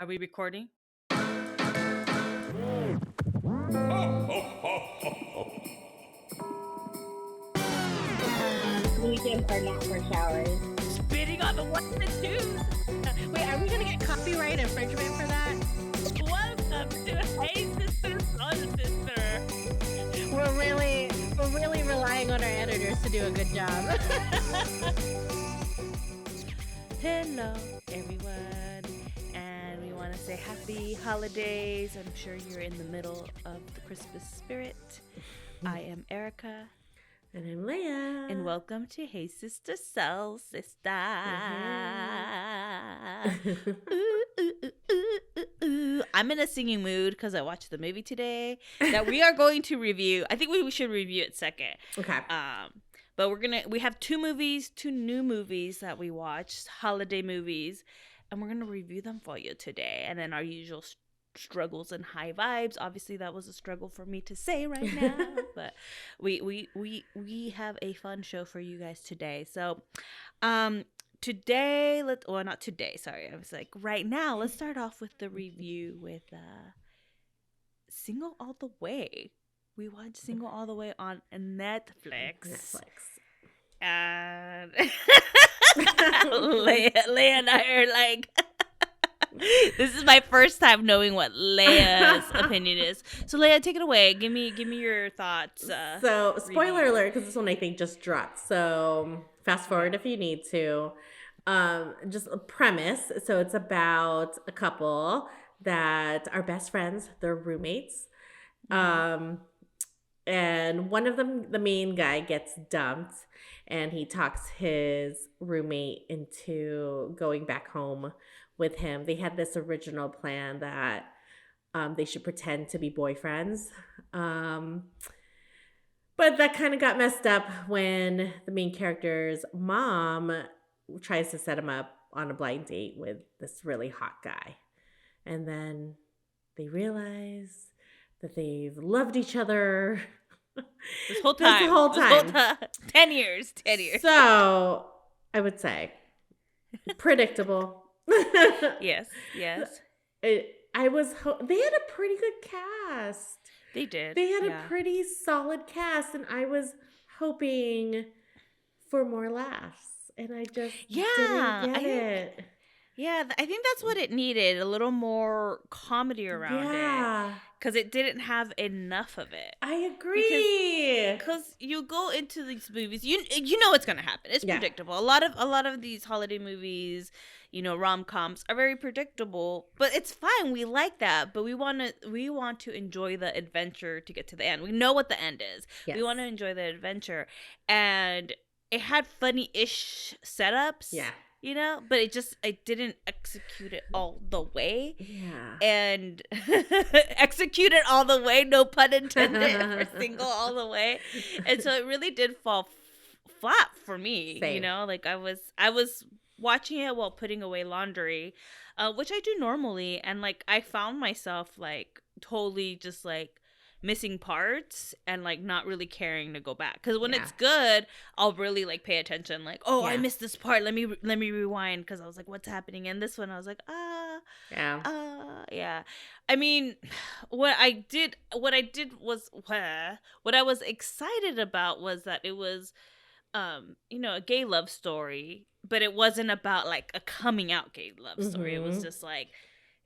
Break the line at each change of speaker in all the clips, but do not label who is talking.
Are we recording?
Weekends are not for showers.
Spitting on the ones and twos.
Wait, are we gonna get copyright infringement for that?
Welcome to Hey Sister, Son Sister.
We're really relying on our editors to do a good job.
Hello, everyone. And we want to say happy holidays. I'm sure you're in the middle of the Christmas spirit. I am Erica.
And I'm Leia.
And welcome to Hey Sister, Soul Sister. I'm in a singing mood because I watched the movie today that we are going to review. I think we should review it second.
Okay.
But we have two new movies that we watched, holiday movies, and we're gonna review them for you today. And then our usual struggles and high vibes. Obviously, that was a struggle for me to say right now, but we have a fun show for you guys today. So, today, not today. Sorry, I was like right now. Let's start off with the review with Single All the Way. We watched Single All the Way on Netflix. And Leia and I are like, this is my first time knowing what Leia's opinion is. So Leia, take it away. Give me your thoughts.
So, spoiler alert, because this one I think just dropped. So, fast forward if you need to. Just a premise. So, it's about a couple that are best friends. They're roommates. And one of them, the main guy, gets dumped, and he talks his roommate into going back home with him. They had this original plan that they should pretend to be boyfriends. But that kind of got messed up when the main character's mom tries to set him up on a blind date with this really hot guy. And then they realize that they've loved each other
this whole time. 10 years.
So I would say predictable.
Yes.
They had a pretty good cast.
They did.
They had a pretty solid cast, and I was hoping for more laughs, and I just didn't get it.
Yeah, I think that's what it needed, a little more comedy around it. Because it didn't have enough of it.
I agree.
Because you go into these movies, you know what's going to happen. It's predictable. A lot of these holiday movies, rom-coms are very predictable, but it's fine. We like that, but we want to enjoy the adventure to get to the end. We know what the end is. Yes. We want to enjoy the adventure. And it had funny-ish setups. Yeah. But I didn't execute it all the way. Yeah. And execute it all the way, no pun intended, for Single All the Way. And so it really did fall flat for me. Same. Like I was watching it while putting away laundry, which I do normally, and like I found myself like totally just like missing parts and like not really caring to go back, because when it's good I'll really like pay attention, like I missed this part, let me rewind, because I was like, what's happening in this one? I was like, I mean, what I was excited about was that it was a gay love story, but it wasn't about like a coming out gay love story. It was just like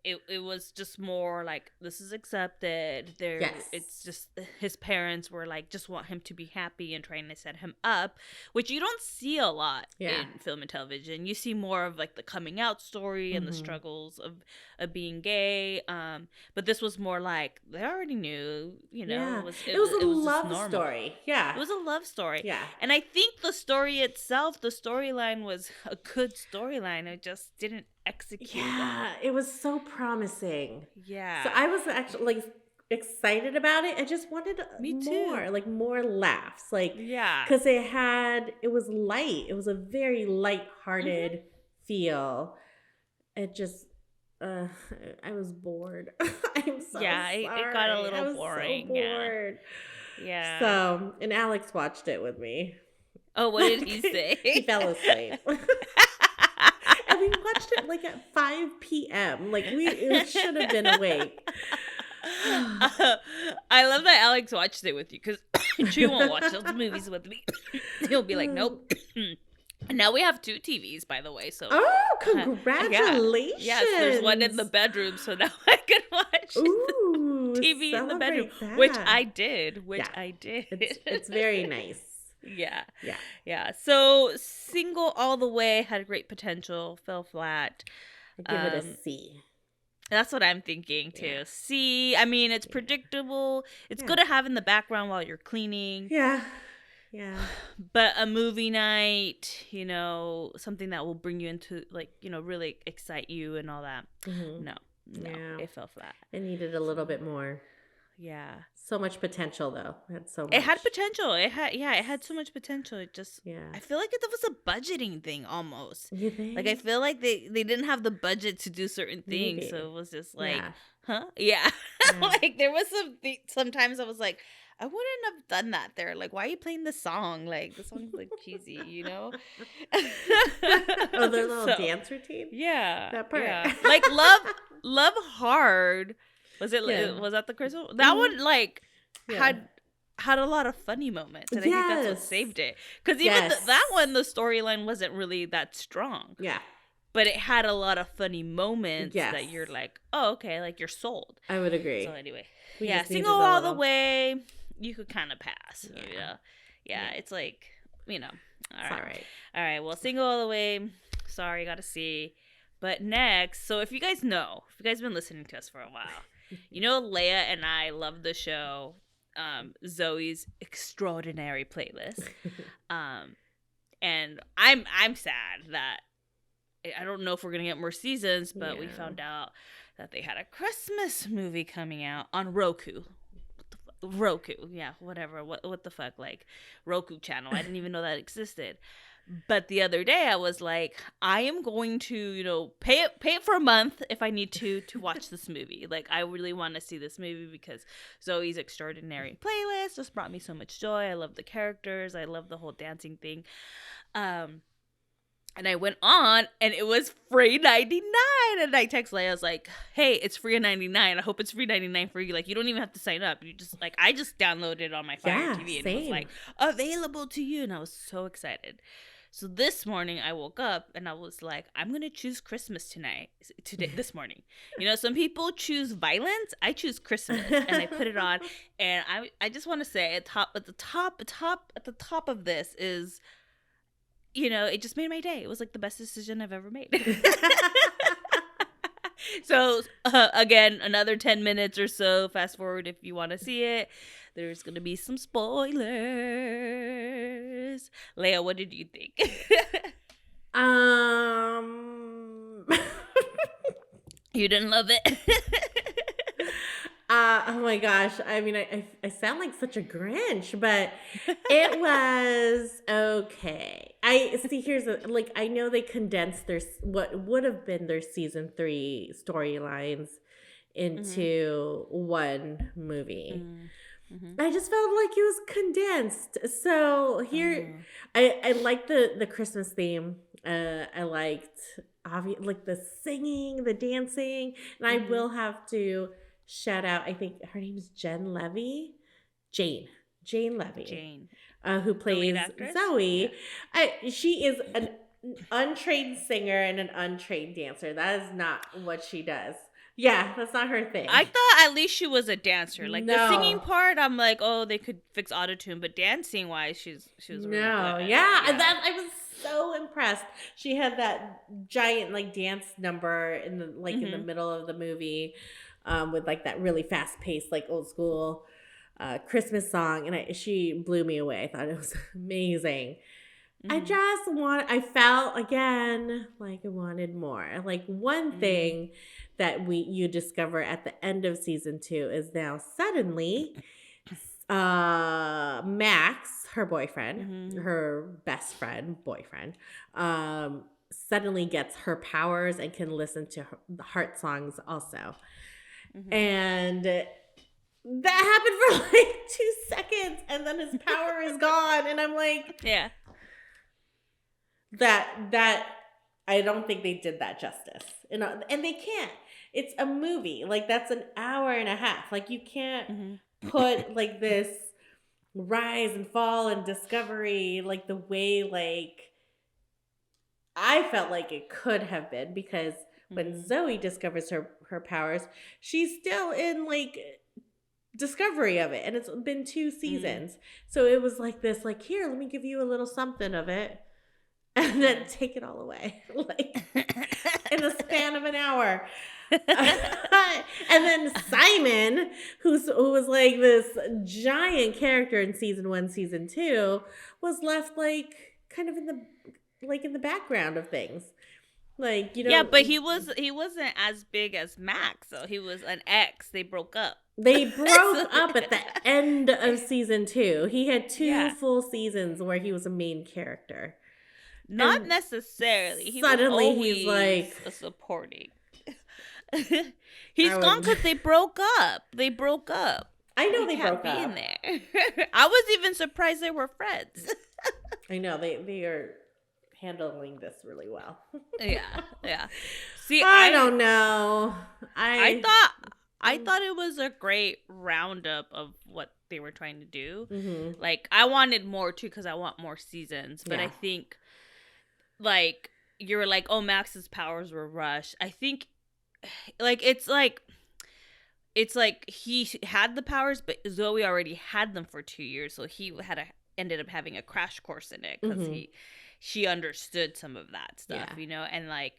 it was just more like, this is accepted. It's just his parents were like, just want him to be happy and trying to set him up, which you don't see a lot in film and television. You see more of like the coming out story and the struggles of being gay. But this was more like they already knew, it was a love story. Yeah. It was a love story. Yeah. And I think the story itself, the storyline was a good storyline. It just didn't execute that.
It was so promising.
Yeah.
So I was actually like excited about it. I just wanted more laughs. Like, because it was light. It was a very light-hearted feel. It just I was bored. I'm so sorry.
It got a little boring.
So bored.
Yeah.
So, and Alex watched it with me.
Oh, what did he say?
He fell asleep. And we watched watched it like at 5 p.m. Like we should have been awake.
I love that Alex watched it with you because she won't watch those movies with me. He'll be like, nope. And now we have 2 TVs, by the way. So
congratulations!
Yes, there's one in the bedroom, so now I can watch the TV in the bedroom,
that.
which I did.
It's very nice.
Yeah. So Single All the Way had great potential, fell flat.
I give it a C.
That's what I'm thinking too. Yeah. C. I mean, it's predictable. It's good to have in the background while you're cleaning.
Yeah.
But a movie night, something that will bring you into, like, really excite you and all that. Mm-hmm. No, it fell flat.
It needed a little bit more.
Yeah.
So much potential, though. It
had potential. It had so much potential. It just, I feel like it was a budgeting thing almost.
You think?
Like, I feel like they didn't have the budget to do certain things. Maybe. So it was just like, huh? Yeah. Like, there was sometimes I was like, I wouldn't have done that there. Like, why are you playing the song? Like, the song's like cheesy,
Oh, their little dance routine?
Yeah.
That part.
Yeah. Like, Love Hard. Was that the Crystal? That one, like, had a lot of funny moments. And I think that's what saved it. Because even that one, the storyline wasn't really that strong.
Yeah.
But it had a lot of funny moments that you're like, oh, okay, like, you're sold.
I would agree.
So anyway, Single All the Way, you could kind of pass. Yeah, it's like, all right. All right, well, Single All the Way, sorry, got to see. But next, so if you guys been listening to us for a while, Leia and I love the show, Zoey's Extraordinary Playlist. And I'm sad that, I don't know if we're going to get more seasons, but we found out that they had a Christmas movie coming out on Roku. Roku, whatever. What the fuck? Like, Roku channel. I didn't even know that existed. But the other day I was like, I am going to, pay it for a month if I need to watch this movie. Like, I really want to see this movie because Zoey's Extraordinary Playlist just brought me so much joy. I love the characters. I love the whole dancing thing. And I went on, and it was free $99. And I text Leia, I was like, hey, it's free $99. I hope it's free $99 for you. Like, you don't even have to sign up. You just, like, I just downloaded it on my Fire TV. And it was, like, available to you. And I was so excited. So this morning, I woke up, and I was like, I'm going to choose Christmas this morning. Some people choose violence. I choose Christmas. And I put it on. And I just want to say, at the top of this is, it just made my day. It was like the best decision I've ever made. So, again, another 10 minutes or so. Fast forward if you want to see it. There's going to be some spoilers. Leia, what did you think? You didn't love it?
Oh my gosh. I mean, I sound like such a Grinch, but it was okay. I know they condensed what would have been their season 3 storylines into one movie. Mm-hmm. I just felt like it was condensed. So here, I liked the Christmas theme. I liked the singing, the dancing, and I will have to shout out, I think her name is Jane Levy, who plays Zoey. Yeah. She is an untrained singer and an untrained dancer. That is not what she does. Yeah, that's not her thing.
I thought at least she was a dancer. Like, the singing part, I'm like, oh, they could fix autotune, but dancing wise, she was really good.
I was so impressed. She had that giant dance number in the in the middle of the movie. With that really fast paced, old school Christmas song. And she blew me away. I thought it was amazing. Mm-hmm. I felt again like I wanted more. One thing that you discover at the end of season 2 is now suddenly Max, her boyfriend, her best friend, boyfriend, suddenly gets her powers and can listen to the heart songs also. Mm-hmm. And that happened for 2 seconds, and then his power is gone, and I'm like,
yeah,
that I don't think they did that justice. And they can't. It's a movie. Like, that's an hour and a half. Like, you can't
Mm-hmm.
put like this rise and fall and discovery like the way like I felt like it could have been, because when
Mm-hmm.
Zoe discovers her powers, she's still in like discovery of it, and it's been 2 seasons. So it was like this, like, here, let me give you a little something of it, and then take it all away, like in the span of an hour. And then Simon, who was like this giant character in season 1, season 2, was left like kind of in the background of things. Like,
Yeah, but he wasn't as big as Max, so he was an ex. They broke up.
they broke
So,
up at the end of season 2. He had 2
yeah,
full seasons where he was a main character.
not
And
necessarily. He was
suddenly he's like,
always a supporting. He's
I
gone
would.
because they broke up. They broke up.
I know
He
they
can't
broke
be in
up.
there. I was even surprised they were friends.
I know they are handling this really well.
Yeah, yeah. See,
I don't know.
I thought I thought it was a great roundup of what they were trying to do.
Mm-hmm.
Like, I wanted more too because I want more seasons, but I
Yeah.
think like you were like, oh, Max's powers were rushed. I think like it's like he had the powers, but Zoe already had them for 2 years, so he ended up having a crash course in it because
Mm-hmm.
she understood some of that stuff,
Yeah.
you know, and like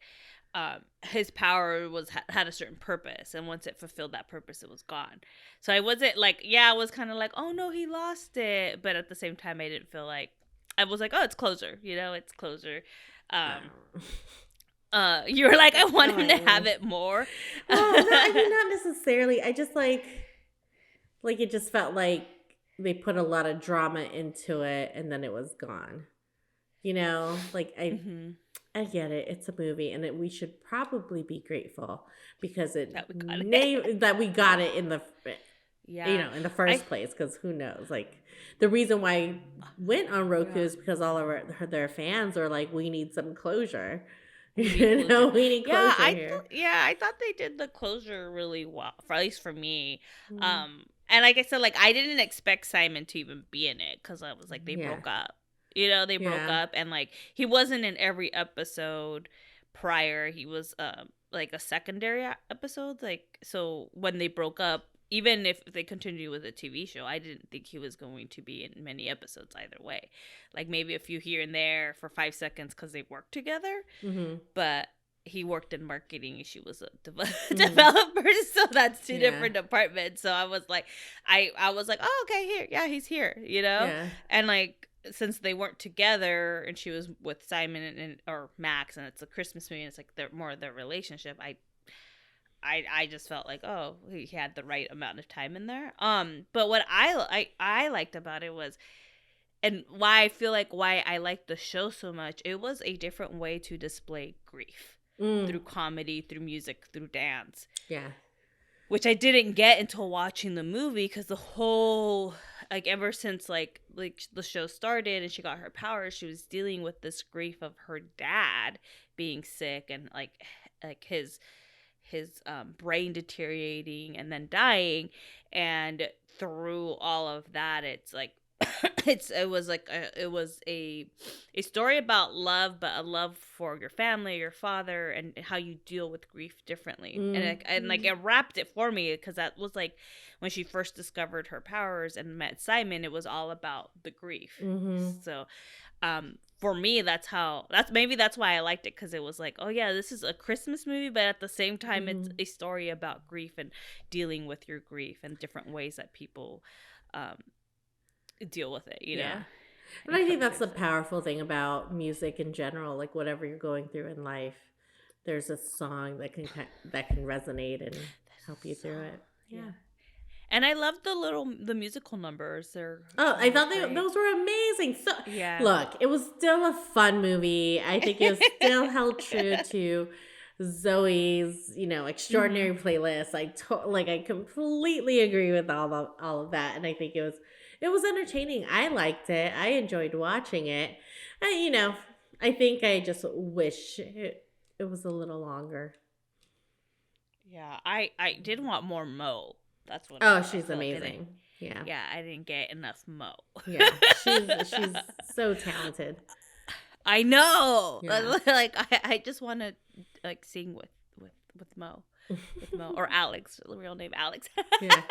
his power had a certain purpose, and once it fulfilled that purpose, it was gone. So I wasn't like, yeah, I was kind of like, oh no, he lost it, but at the same time, I didn't feel like, I was like, oh, it's closure, you know, it's closure. You were like, I want him to have it more.
Well, no, I mean, not necessarily. I just like it just felt like they put a lot of drama into it and then it was gone. You know, like
Mm-hmm.
I get it. It's a movie, and we should probably be grateful because
That we got it.
that we got it in the
Yeah,
in the
I
first place. Because who knows? Like, the reason why I went on Roku is because all of their fans are like, we need some closure.
we need
You know,
closure.
we need
Yeah,
closure here.
I thought they did the closure really well, at least for me.
Mm.
And like I said, like I didn't expect Simon to even be in it because I was like, they
Yeah.
broke up. You know, they broke
Yeah.
up, and like he wasn't in every episode prior. He was like a secondary episode. Like, so when they broke up, even if they continued with the TV show, I didn't think he was going to be in many episodes either way. Like maybe a few here and there for 5 seconds because they worked together,
Mm-hmm.
but he worked in marketing and she was a
Mm-hmm.
developer, so that's two
Yeah.
different departments. So I was like, I was like, oh, okay, here, yeah, he's here, you know.
Yeah.
And like, since they weren't together and she was with Simon and or Max, and it's a Christmas movie and it's like they're more of their relationship, I just felt like, oh, he had the right amount of time in there. But what I liked about it was, and why I feel like why I liked the show so much, it was a different way to display grief through comedy, through music, through dance.
Yeah.
Which I didn't get until watching the movie, because the whole, like, ever since like the show started and she got her powers, she was dealing with this grief of her dad being sick and like his brain deteriorating and then dying, and through all of that, it's like it was a story about love, but a love for your family, your father, and how you deal with grief differently. And like it wrapped it for me, because that was like when she first discovered her powers and met Simon, it was all about the grief.
Mm-hmm.
So for me, that's why I liked it, because it was like, oh yeah, this is a Christmas movie, but at the same time, it's a story about grief and dealing with your grief and different ways that people deal with it, you know.
And I think that's the powerful thing about music in general. Like, whatever you're going through in life, there's a song that can resonate and help you through it. Yeah.
And I love the musical numbers.
I thought those were amazing. So
yeah,
look, it was still a fun movie. I think it was still held true to Zoe's, extraordinary playlist. I completely agree with all of that, and I think it was entertaining. I liked it. I enjoyed watching it. I think I just wish it was a little longer.
Yeah, I did want more Mo. That's what
Oh,
I
she's
feel like
amazing. Yeah.
yeah, I didn't get enough Mo.
Yeah. She's so talented.
I know.
Yeah.
Like I just want to like sing with Mo, with Mo or Alex, the real name Alex.
Yeah.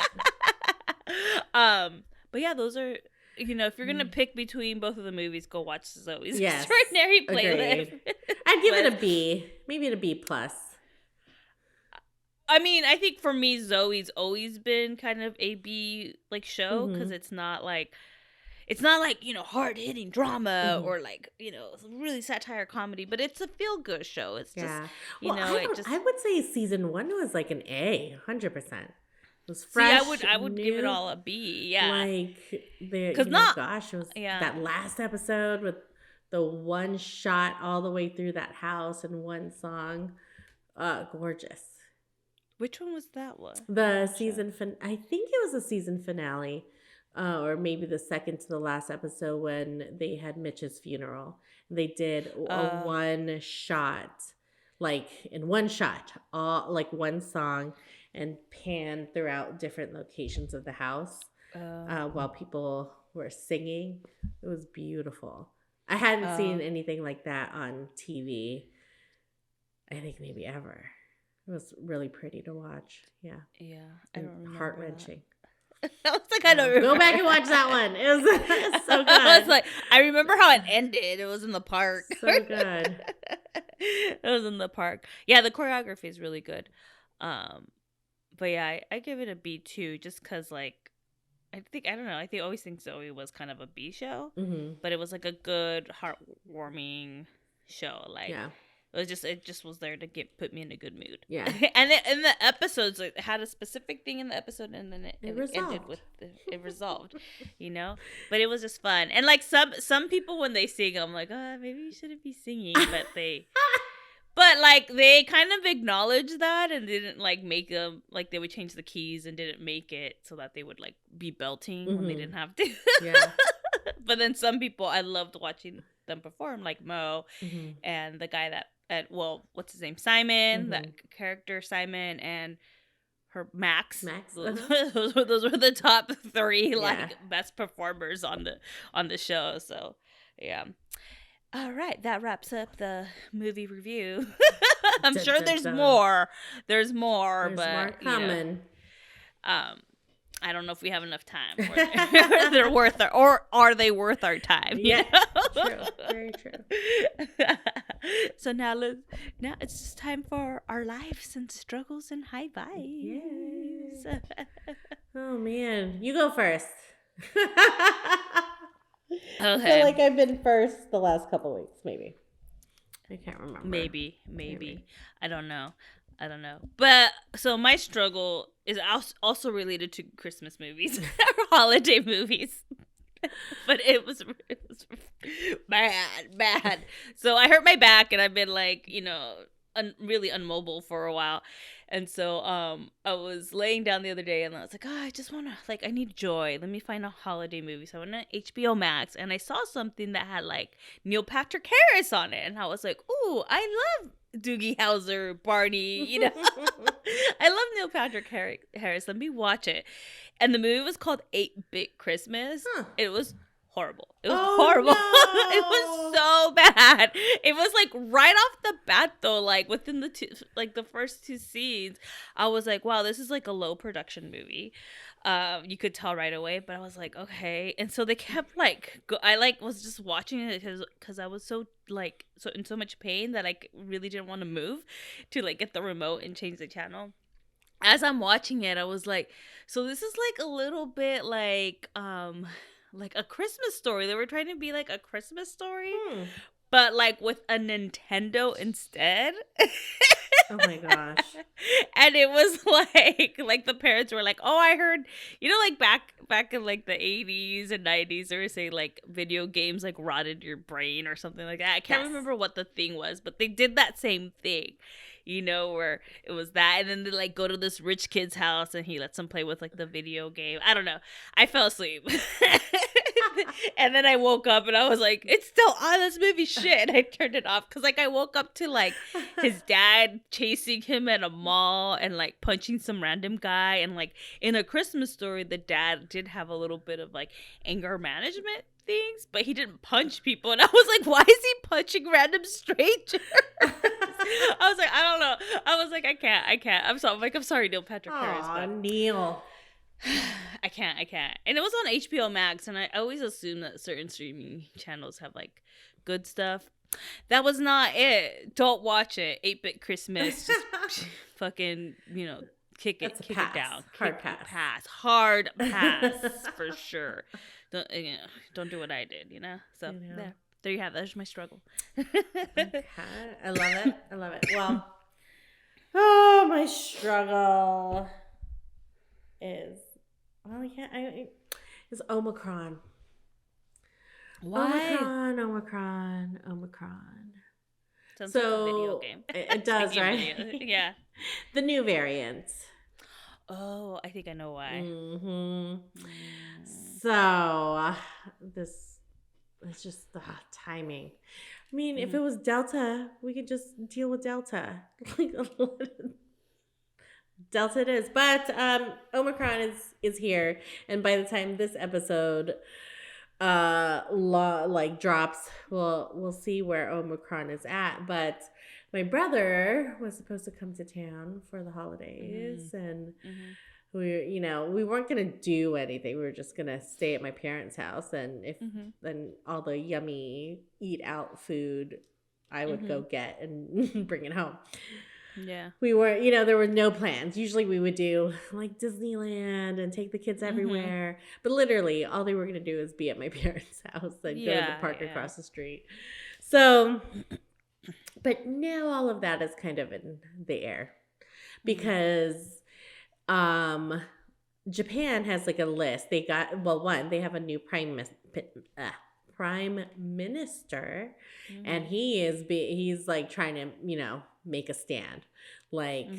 But yeah, those are if you're gonna pick between both of the movies, go watch Zoe's
Yes.
Extraordinary Playlist.
Agreed. I'd give it a B, maybe a B plus.
I mean, I think for me, Zoe's always been kind of a B like show because
Mm-hmm.
it's not like hard hitting drama or like really satire comedy, but it's a feel good show. It's just
Well, I would say season 1 was like an A, 100%. It was fresh.
See, I would give it all a B. Yeah,
like
because
gosh, it was
yeah.
that last episode with the one shot all the way through that house and one song, gorgeous.
Which one was that one?
The season I think it was the season finale. Or maybe the second to the last episode when they had Mitch's funeral. They did a one shot, like in one shot, all like one song, and pan throughout different locations of the house while people were singing. It was beautiful. I hadn't seen anything like that on TV. I think maybe ever. It was really pretty to watch. Yeah.
Yeah, I don't remember.
Heart-wrenching.
I was like, I don't remember.
Go back and watch that one. It was so good.
I was like, I remember how it ended. It was in the park.
So good.
It was in the park. Yeah, the choreography is really good. But yeah, I give it a B too, just because like, I don't know. I always think Zoe was kind of a B show, but it was like a good, heartwarming show. Like, yeah. It just was there to put me in a good mood.
Yeah.
And in the episodes, it had a specific thing in the episode, and then it ended with it resolved, But it was just fun. And like some people when they sing, I'm like, maybe you shouldn't be singing, but they kind of acknowledged that and didn't like make them like they would change the keys and didn't make it so that they would like be belting when they didn't have to. Yeah. But then some people, I loved watching them perform, like Mo and the guy what's his name? Simon, that character Simon, and her Max. Those were the top 3 best performers on the show. So yeah. All right, that wraps up the movie review. I'm sure there's more. There's more, but
more coming.
I don't know if we have enough time. They're worth or are they worth our time?
Yeah, true, very true.
So now it's just time for our lives and struggles and high vibes.
Oh man, you go first.
Okay.
I feel like I've been first the last couple weeks, maybe. I can't remember.
Maybe. I don't know. But so my struggle is also related to Christmas movies or holiday movies. But it was bad. So I hurt my back and I've been like, really unmobile for a while. And so I was laying down the other day and I was like, I just want to, I need joy. Let me find a holiday movie. So I went to HBO Max and I saw something that had Neil Patrick Harris on it. And I was like, ooh, I love Doogie Howser, Barney, I love Neil Patrick Harris. Let me watch it. And the movie was called 8-Bit Christmas. Huh. It was horrible. It was horrible. No. It was so bad. It was right off the bat though, within the first 2 scenes, I was like, wow, this is a low production movie. You could tell right away, but I was like, okay. And so they kept I was just watching it because I was so in so much pain that I really didn't want to move to get the remote and change the channel. As I'm watching it, I was like, so this is a little bit like a Christmas story. They were trying to be a Christmas story, but with a Nintendo instead.
Oh my gosh.
And it was the parents were like, oh, I heard, back in the 80s and 90s, they were saying video games rotted your brain or something like that. I can't remember what the thing was, but they did that same thing. Where it was that, and then they go to this rich kid's house and he lets them play with the video game. I don't know. I fell asleep. And then I woke up and I was like, it's still on, this movie shit. And I turned it off because like I woke up to like his dad chasing him at a mall and like punching some random guy. And like in A Christmas Story, the dad did have a little bit of like anger management things, but he didn't punch people. And I was like, why is he punching random strangers? I was like, I don't know. I was like, I can't. I'm sorry, Neil Patrick Harris,
Aw,
but
Neil.
I can't. And it was on HBO Max, and I always assume that certain streaming channels have like good stuff. That was not it. Don't watch it. 8-Bit Christmas. Just fucking, kick it down.
Hard pass.
Hard pass for sure. Don't do what I did, So there you have it. There's my struggle.
Okay. I love it. Well, oh, my struggle is, is Omicron.
Why?
Omicron.
Sounds like a video game.
It does, right?
Yeah.
The new variant.
Oh, I think I know why.
Mm-hmm. So, it's just the timing. I mean, if it was Delta, we could just deal with Delta. Delta it is. But Omicron is here. And by the time this episode drops, we'll see where Omicron is at. But my brother was supposed to come to town for the holidays, and we weren't gonna do anything. We were just gonna stay at my parents' house, and then all the yummy eat out food I would go get and bring it home.
Yeah.
We were, there were no plans. Usually we would do like Disneyland and take the kids everywhere. But literally all they were going to do is be at my parents' house and go to the park across the street. So, but now all of that is kind of in the air because Japan has like a list. They have a new prime minister, and he's like trying to, make a stand. Like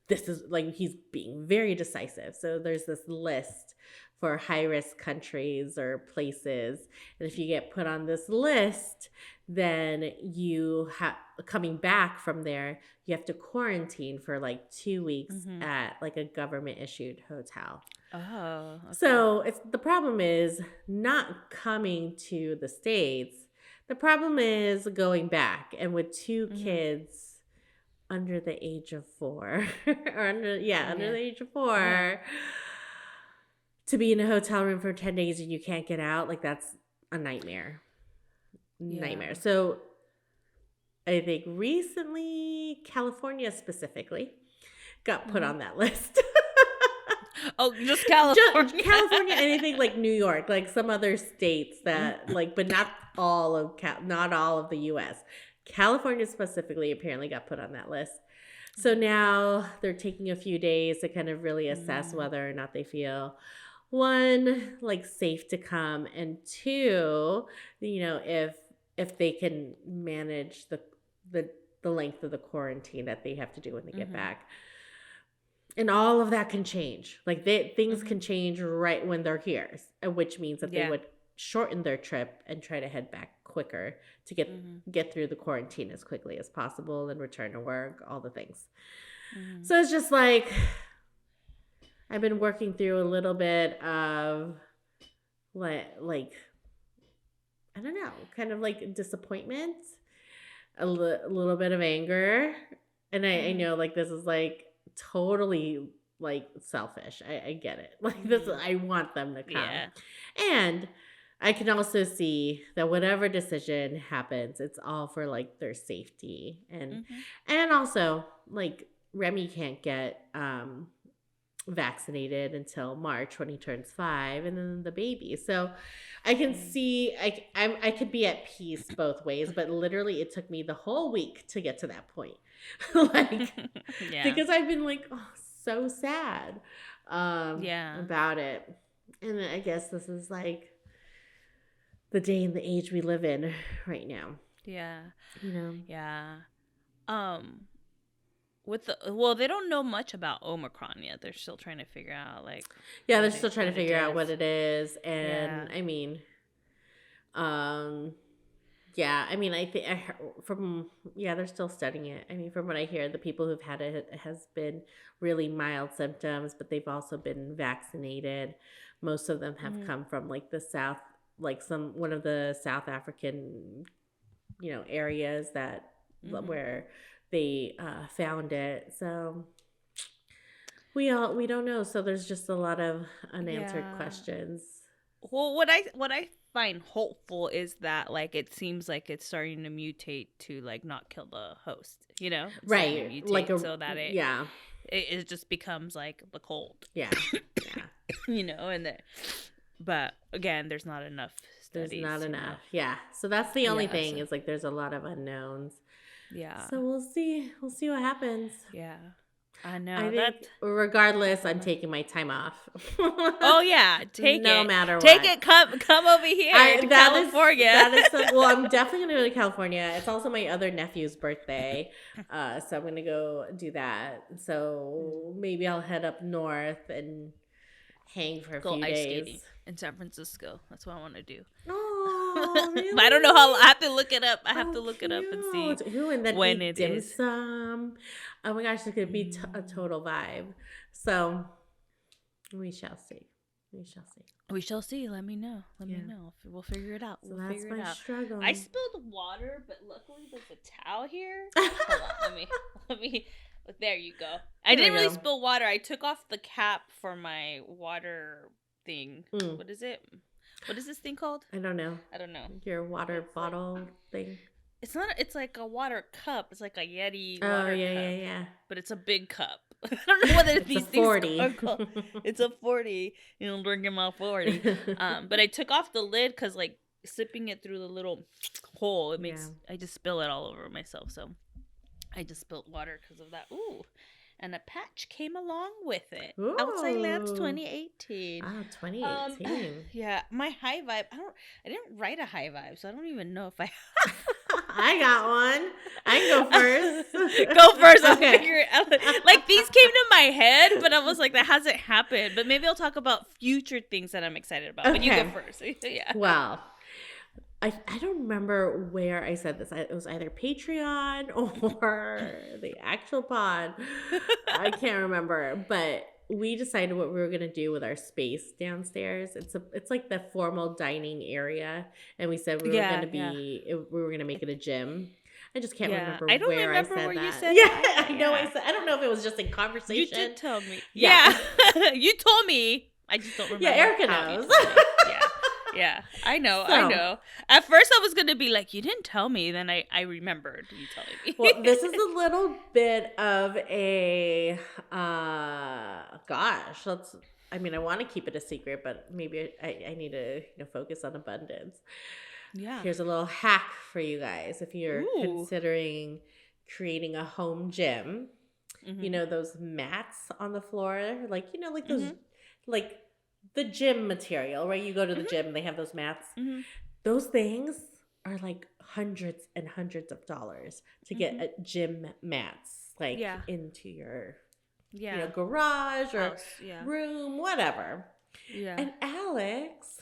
this is like he's being very decisive. So there's this list for high risk countries or places, and if you get put on this list, then you have coming back from there, you have to quarantine for like 2 weeks at like a government issued hotel.
Oh, okay.
So the problem is not coming to the States. The problem is going back, and with 2 kids under the age of 4, under the age of 4, to be in a hotel room for 10 days and you can't get out, like that's a nightmare. Nightmare. So I think recently California specifically got put on that list.
Oh, just California.
Just California, anything like New York, like some other states that but not all of the US. California specifically apparently got put on that list. So now they're taking a few days to kind of really assess whether or not they feel, 1, like safe to come, and 2, if they can manage the length of the quarantine that they have to do when they get back. And all of that can change. Like things can change right when they're here, which means that they would shorten their trip and try to head back quicker to get through the quarantine as quickly as possible and return to work, all the things. So it's just like I've been working through a little bit of like I don't know, kind of like disappointment, a little bit of anger, and I know like this is like totally like selfish. I get it. Like this, I want them to come, and I can also see that whatever decision happens, it's all for like their safety, and also like Remy can't get vaccinated until March when he turns 5, and then the baby. So I can see I could be at peace both ways, but literally it took me the whole week to get to that point. Because I've been like so sad about it. And I guess this is like the day and the age we live in right now.
Yeah.
Yeah.
They don't know much about Omicron yet. They're still trying to figure out they're
still trying to figure out what it is. And I mean, Um, yeah, I mean, I think they're still studying it. I mean, from what I hear, the people who've had it has been really mild symptoms, but they've also been vaccinated. Most of them have
Mm-hmm.
come from like the South, like one of the South African, areas that
Mm-hmm.
where they found it. So we don't know. So there's just a lot of unanswered
Yeah.
questions.
Well, what I find hopeful is that like it seems like it's starting to mutate to like not kill the host. It's starting to
Right. Like
mutate so that
yeah.
it just becomes like the cold.
Yeah. Yeah.
And but again, there's not enough
There's
studies.
not enough. Yeah. So that's the only
Yeah.
thing
So
is like there's a lot of unknowns.
yeah.
So we'll see. We'll see what happens.
Yeah. I
I
know
think
that.
regardless, I'm taking my time off.
Oh yeah, take
no
it.
matter
Take
what.
it. Come over here to California.
Well, I'm definitely gonna go to California. It's also my other nephew's birthday, so I'm gonna go do that. So maybe I'll head up north and hang for a
Go
few
ice
days.
skating in San Francisco. That's what I want to do.
Oh, really?
But I don't know how. I have to look it up. I have to look it up and see
cute. Ooh, and then
when
eat
it
dim
is.
sum. Oh my gosh, it could be a total vibe. So we shall see. We shall see.
We shall see. Let me know. Let me know. We'll figure it out.
So
we'll
that's
figure it
my
out.
struggle.
I spilled water, but luckily there's a towel here. Hold on. Let me. There you go. I didn't really spill water. I took off the cap for my water thing. What is it? What is this thing called?
I don't know. Your water bottle thing.
It's not. It's like a water cup. It's like a Yeti water cup.
Yeah.
But it's a big cup. I don't know whether these things
40.
are called. It's a 40. Drinking my 40. But I took off the lid because like sipping it through the little hole, it makes I just spill it all over myself. So I just spilled water because of that. Ooh. And a patch came along with it.
Ooh.
Outside Labs 2018.
Oh, 2018.
Yeah, my high vibe. I didn't write a high vibe, so I don't even know if I.
I got one. I can go first.
Go first. I'll figure it out. Like these came to my head, but I was like, that hasn't happened. But maybe I'll talk about future things that I'm excited about. Okay. But you go first. Yeah.
Well, I don't remember where I said this. It was either Patreon or the actual pod. I can't remember, but we decided what we were gonna do with our space downstairs. It's like the formal dining area, and we said we were gonna make it a gym. I just can't remember
I don't
where
remember
I said
where
that.
You said
yeah,
that.
I know. I don't know if it was just in conversation.
You did tell me.
Yeah,
you told me. I just don't remember.
Yeah, Erica knows.
Yeah, I know. At first, I was gonna be like, "You didn't tell me." Then I remembered you telling me.
Well, this is a little bit of a gosh. I want to keep it a secret, but maybe I need to focus on abundance.
Yeah.
Here's a little hack for you guys if you're considering creating a home gym. Mm-hmm. Those mats on the floor, like those like the gym material, right? You go to the gym and they have those mats. Mm-hmm. Those things are like hundreds and hundreds of dollars to get a gym mats, like into your garage or room, whatever. Yeah. And Alex,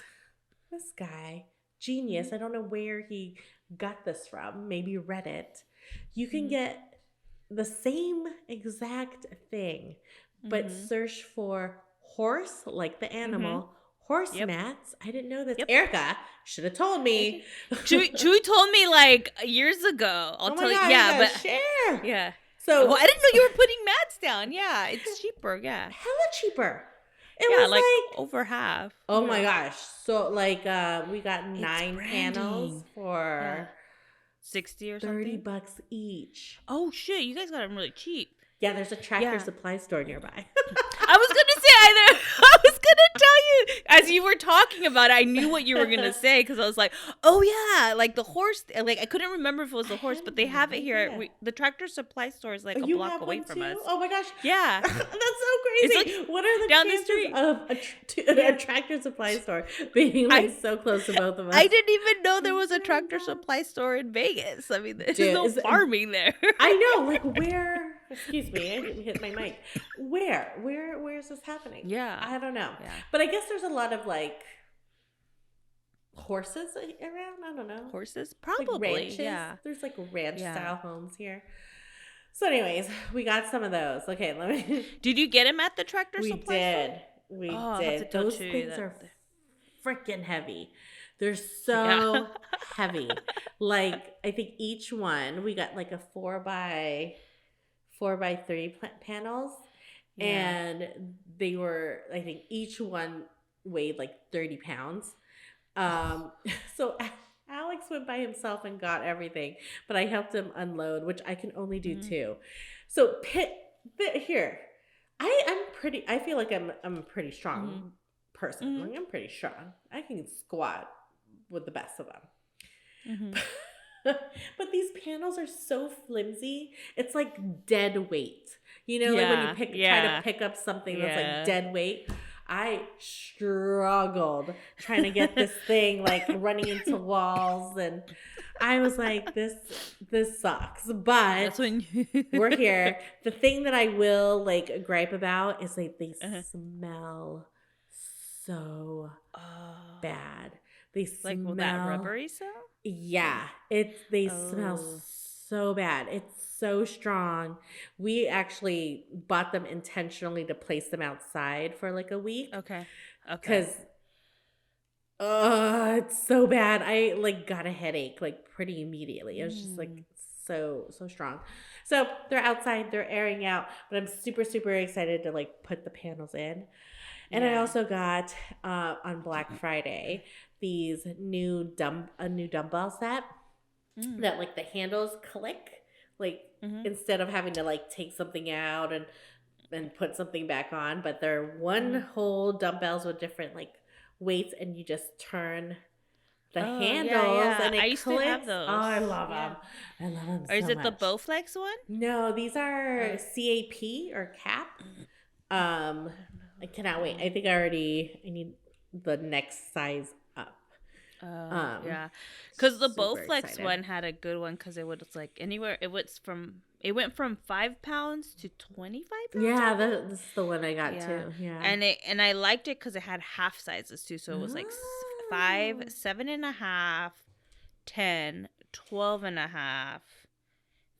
this guy, genius. I don't know where he got this from. Maybe Reddit. You can get the same exact thing, but search for horse, like the animal, horse mats. I didn't know this. Erica should have told me.
Chewy told me like years ago. I'll tell you. Yeah, but
share.
Yeah.
So
I didn't know you were putting mats down. Yeah, it's cheaper. Yeah,
hella cheaper. It was like
over half.
Oh my gosh! So like we got 9 panels for
60 or something.
$30 each.
Oh shit! You guys got them really cheap.
Yeah, there's a Tractor Supply store nearby.
I was gonna say I was gonna tell you as you were talking about it, I knew what you were gonna say because I was like, oh yeah, like the horse. Like I couldn't remember if it was the horse, but they have it here. The Tractor Supply store is like a block away from us.
Oh my gosh!
Yeah,
that's so crazy. Like, what are the
down
chances
the street
of a Tractor Supply store being like so close to both of us?
I didn't even know there was a Tractor Supply store in Vegas. I mean, there's no farming there.
I know, like where? Excuse me, I didn't hit my mic. Where is this happening?
Yeah.
I don't know.
Yeah.
But I guess there's a lot of like horses around. I don't know.
Horses,
Like
probably.
ranches.
Yeah.
There's like ranch
Yeah.
style homes here. So, anyways, we got some of those. Okay, let me.
Did you get them at the Tractor
We
Supply store?
did. We
Oh, I'll have to
did.
tell
Those
Chewy
things
that.
are freaking heavy. They're
Yeah.
so heavy. Like, I think each one, we got like a 4x3 panels.
Yeah.
And they were, I think each one weighed like 30 pounds. So Alex went by himself and got everything, but I helped him unload, which I can only do too. So here, I feel like I'm a pretty strong person. Like, I'm pretty strong. I can squat with the best of them. But these panels are so flimsy. It's like dead weight. You know, like when you try to pick up something that's like dead weight. I struggled trying to get this thing, like running into walls, and I was like, this sucks. But we're here. The thing that I will like gripe about is like they smell so bad. They smell
like that rubbery sound.
Yeah, they smell so bad. It's so strong. We actually bought them intentionally to place them outside for like a week.
Okay.
Because it's so bad. I like got a headache like pretty immediately. It was just like so strong. So they're outside, they're airing out, but I'm super, super excited to like put the panels in. And I also got on Black Friday these new dumbbell set that like the handles click, like instead of having to like take something out and put something back on, but they're one whole dumbbells with different like weights, and you just turn the handles and it
I used
clicks.
to have those.
Oh, I love them. I love them so much.
Or is it the Bowflex one?
No, these are CAP or CAP. I cannot wait. I think I need the next size up.
Yeah, because the Bowflex one had a good one because it was like anywhere. It went from 5 pounds to 25 pounds.
Yeah, this is the one I got too. Yeah,
and I liked it because it had half sizes too. So it was like 5, 7.5, 10, 12.5,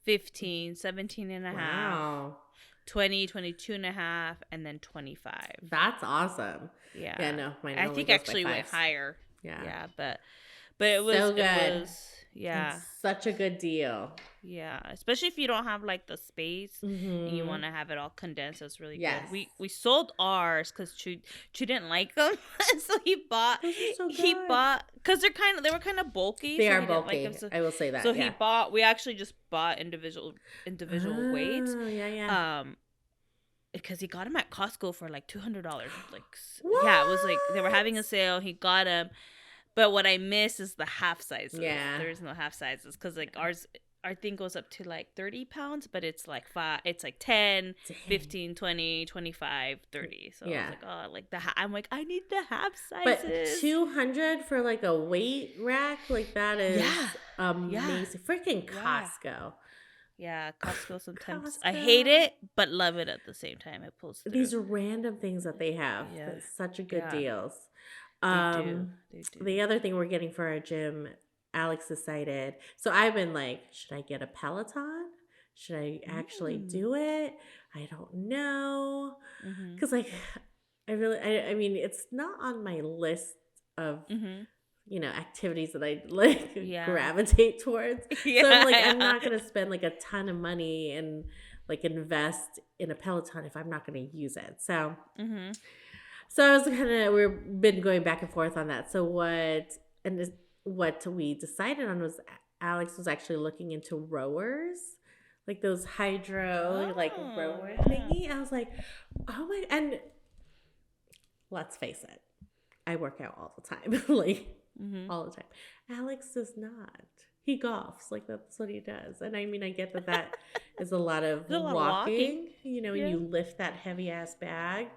15, 17.5.
Wow.
20, 22.5, and then 25.
That's awesome.
Yeah.
Yeah, no, mine
I think actually went higher.
Yeah.
Yeah, but it was
so good.
It was,
it's such a good deal.
Yeah, especially if you don't have like the space and you want to have it all condensed. It's really good. We sold ours because Chu didn't like them, so he bought.
Those are so good.
He bought because they were kind of bulky.
They are bulky. I will say that.
So he bought. We actually just bought individual weights.
Yeah.
Because he got them at Costco for like $200. Like, yeah, it was like they were having a sale. He got them, but what I miss is the half sizes.
Yeah,
there's no half sizes because like our thing goes up to like 30 pounds, but it's like 10, 15, 20, 25, 30. So I was like, oh, like I'm like, I need the half sizes.
But 200 for like a weight rack, like that is amazing. Freaking Costco.
Yeah, Costco sometimes. I hate it, but love it at the same time. It pulls through.
These random things that they have. Yeah. Such a good deals.
They do.
The other thing we're getting for our gym, Alex decided. So I've been like, should I get a Peloton? Should I actually do it? I don't know. Because like, I mean, it's not on my list of activities that I like gravitate towards. So I'm like, I'm not gonna spend like a ton of money and like invest in a Peloton if I'm not gonna use it. So so I was we've been going back and forth on that. So what we decided on was Alex was actually looking into rowers, like those hydro rower thingy. I was like, oh my, and let's face it, I work out all the time, like all the time. Alex does not. He golfs, like that's what he does. And I mean, I get that is a lot of walking, and you lift that heavy ass bag.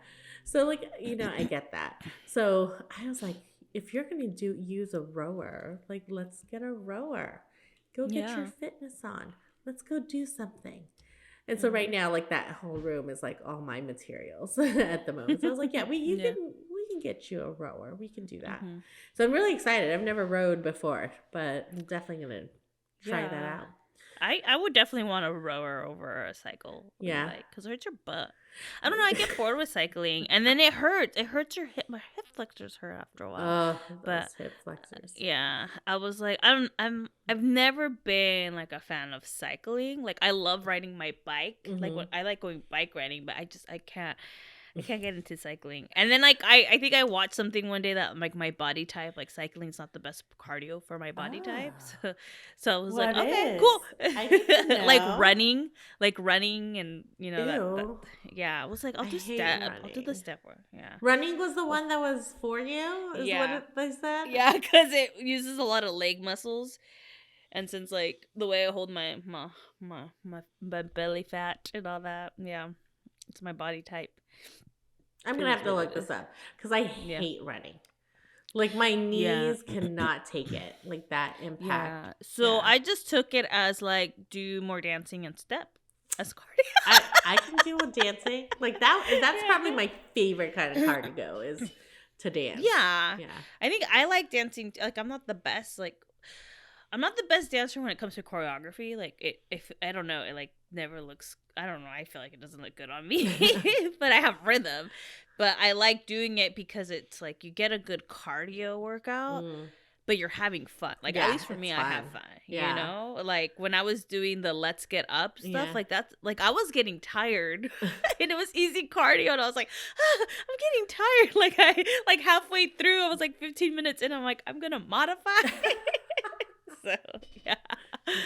So like, I get that. So I was like, if you're going to use a rower, like let's get a rower. Go get your fitness on. Let's go do something. And so right now, like that whole room is like all my materials at the moment. So I was like, we can get you a rower. We can do that.
Mm-hmm.
So I'm really excited. I've never rode before, but I'm definitely going to try that out.
I would definitely want a rower over a cycle.
Yeah.
Because it hurts your butt. I don't know. I get bored with cycling, and then it hurts. It hurts your hip. My hip flexors hurt after a while.
Oh,
but
those hip flexors.
Yeah, I was like, I've never been like a fan of cycling. Like, I love riding my bike. Like, when I like going bike riding, but I can't get into cycling. And then like I think I watched something one day that like my body type, like cycling is not the best cardio for my body type. So I was like, okay, cool.
I didn't know.
like running and that, yeah, I was like, I'll do the step work. Yeah.
Running was the one that was for you? Is what they said?
Yeah, because it uses a lot of leg muscles. And since like the way I hold my belly fat and all that, yeah, it's my body type.
I'm going to have to look this up because I hate running. Like, my knees cannot take it. Like, that impact.
Yeah. So I just took it as, like, do more dancing and step as cardio.
I can do dancing. Like, that's probably my favorite kind of cardio is to dance.
Yeah. I think I like dancing. Like, I'm not the best dancer when it comes to choreography. Like, if I don't know, it, like, never looks, I don't know, I feel like it doesn't look good on me. But I have rhythm. But I like doing it because it's, like, you get a good cardio workout, but you're having fun. Like, at least for me, I have fun. You know? Like, when I was doing the Let's Get Up stuff, like, that's, like, I was getting tired. And it was easy cardio. And I was like, I'm getting tired. Like, halfway through, I was, like, 15 minutes in. I'm like, I'm going to modify. So, yeah.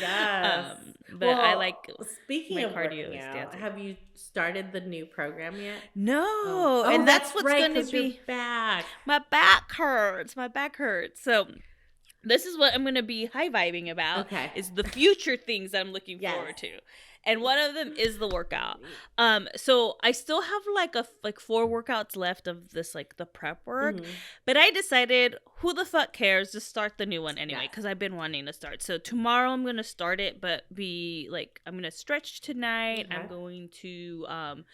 Yes.
But I like
speaking of cardio is dancing. Have you started the new program yet?
No. And that's what's going to be.
Your back.
My back hurts. So this is what I'm going to be high vibing about.
Okay.
Is the future things that I'm looking forward to. And one of them is the workout. So I still have like 4 workouts left of this, like the prep work. But I decided, who the fuck cares? Just start the new one anyway, because I've been wanting to start. So tomorrow I'm gonna start it, but I'm gonna stretch tonight. I'm going to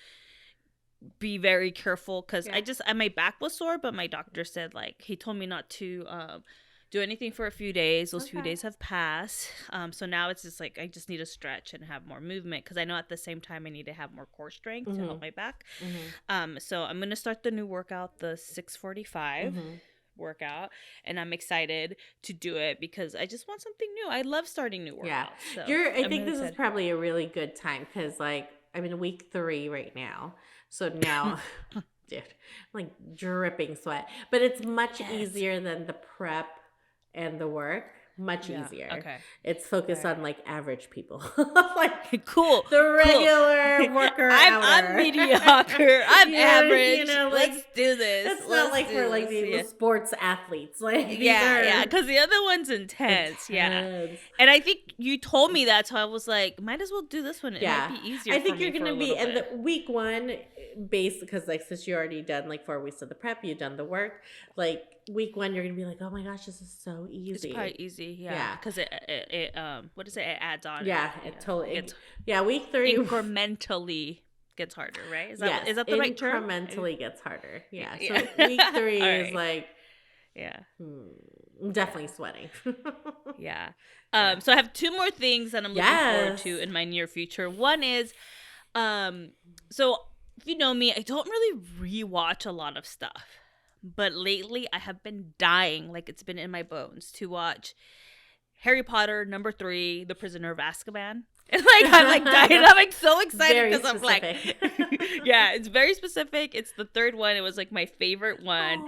be very careful because my back was sore, but my doctor said, like, he told me not to do anything for a few days. Those few days have passed. So now it's just like I just need to stretch and have more movement because I know at the same time I need to have more core strength to help my back. So I'm gonna start the new workout, the 6:45 workout, and I'm excited to do it because I just want something new. I love starting new workouts.
Yeah,
so
I think this is probably a really good time because, like, I'm in week 3 right now. So now, dude, I'm like dripping sweat. But it's much easier than the prep and the work. Much easier. Okay. It's focused on like average people. Like
cool.
The regular worker.
I'm mediocre. I'm average. You know, like, let's do this.
It's not like for like these sports athletes. Like
because the other one's intense. Yeah. And I think you told me that, so I was like, might as well do this one. It might be easier.
I think you're gonna be in the week 1 base because like since you already done like 4 weeks of the prep, you've done the work. Like week 1, you're gonna be like, oh my gosh, this is so easy.
It's probably easy, because it what is it? It adds on.
Yeah, it totally. Week 3
incrementally gets harder, right? Is that the right term?
Incrementally gets harder. Yeah. So week 3 is like, I'm definitely sweating.
So I have 2 more things that I'm looking forward to in my near future. One is, so if you know me, I don't really rewatch a lot of stuff. But lately, I have been dying, like it's been in my bones, to watch Harry Potter #3, The Prisoner of Azkaban. And like I'm like dying. I'm like so excited because I'm like, it's very specific. It's the 3rd one. It was like my favorite one.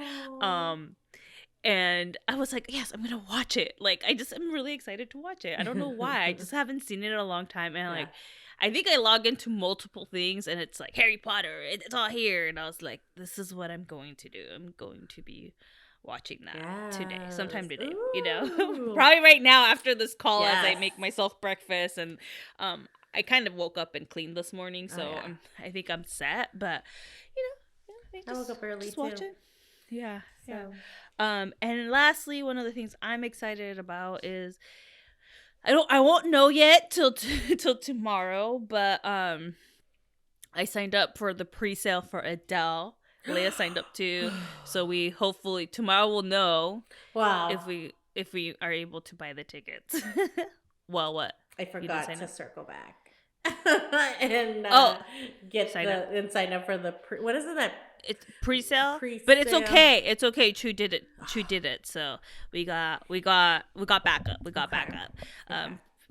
And I was like, yes, I'm gonna watch it. Like I'm really excited to watch it. I don't know why. I just haven't seen it in a long time, and like. I think I log into multiple things and it's like Harry Potter, it's all here. And I was like, this is what I'm going to do. I'm going to be watching that today, sometime today, you know, probably right now after this call as I make myself breakfast. And I kind of woke up and cleaned this morning. So I think I'm set, but
I woke up early too. Watch it.
Yeah. And lastly, one of the things I'm excited about is, I won't know yet till tomorrow, but I signed up for the pre-sale for Adele Leia signed up too. So we hopefully tomorrow we'll know
Wow.
if we are able to buy the tickets. Well, what?
I forgot to
up?
circle back and get
sign
the
up.
and sign up for the what is it that
It's pre-sale,
pre-sale?
but it's okay. It's okay. True did it. So we got backup. We got backup.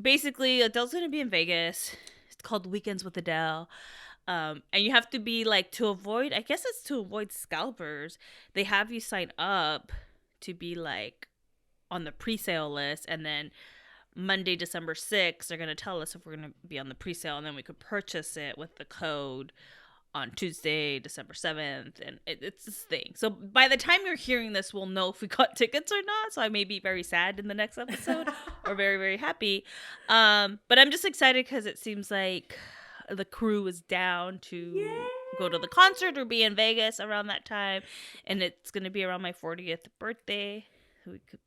Basically, Adele's gonna be in Vegas. It's called Weekends with Adele. And you have to be like to avoid. I guess it's to avoid scalpers. They have you sign up to be like on the pre-sale list, and then Monday, December 6th, they're gonna tell us if we're gonna be on the pre-sale, and then we could purchase it with the code on Tuesday, December 7th, and it's this thing. So by the time you're hearing this, we'll know if we got tickets or not. So I may be very sad in the next episode or very, very happy. But I'm just excited because it seems like the crew is down to go to the concert or be in Vegas around that time. And it's going to be around my 40th birthday. We could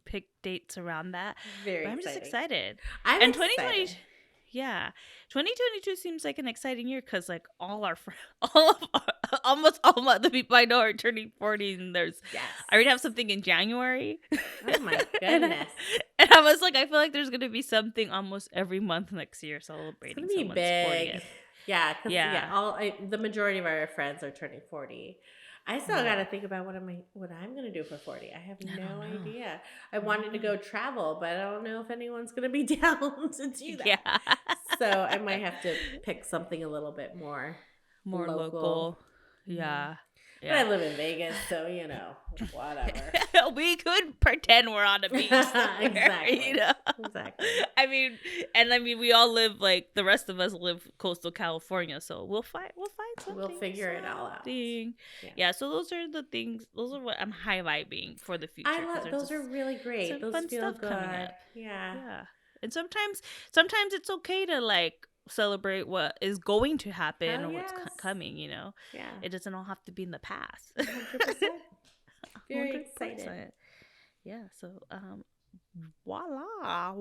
pick dates around that. I'm just excited.
I'm
excited.
2020.
Yeah, 2022 seems like an exciting year because like almost all of the people I know are turning 40, and I already have something in January.
Oh my goodness!
and I was like, I feel like there's gonna be something almost every month next year celebrating.
It's gonna be big. 40th. Yeah, the majority of our friends are turning 40. I still got to think about what I'm going to do for 40. I have no idea. I wanted to go travel, but I don't know if anyone's going to be down to do that. Yeah. So I might have to pick something a little bit more local.
Yeah.
But I live in Vegas, so, whatever.
We could pretend we're on a beach somewhere,
Exactly. Exactly.
I mean, we all live, like, the rest of us live coastal California, so we'll find something.
We'll figure it all out.
Yeah, so those are the things, those are what I'm high vibing for the future.
I love, those are really great. Those
fun
feel
stuff
good.
coming up.
Yeah.
And sometimes it's okay to, like, celebrate what is going to happen or what's coming,
Yeah.
It doesn't all have to be in the past.
100%. Very excited.
Yeah, so voila,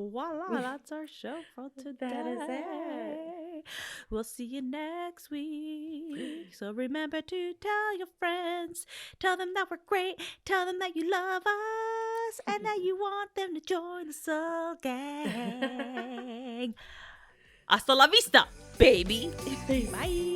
that's our show for today.
That is it.
We'll see you next week. So remember to tell your friends, tell them that we're great, tell them that you love us, and that you want them to join the Soul Gang. Hasta la vista, baby.
Peace.
Bye.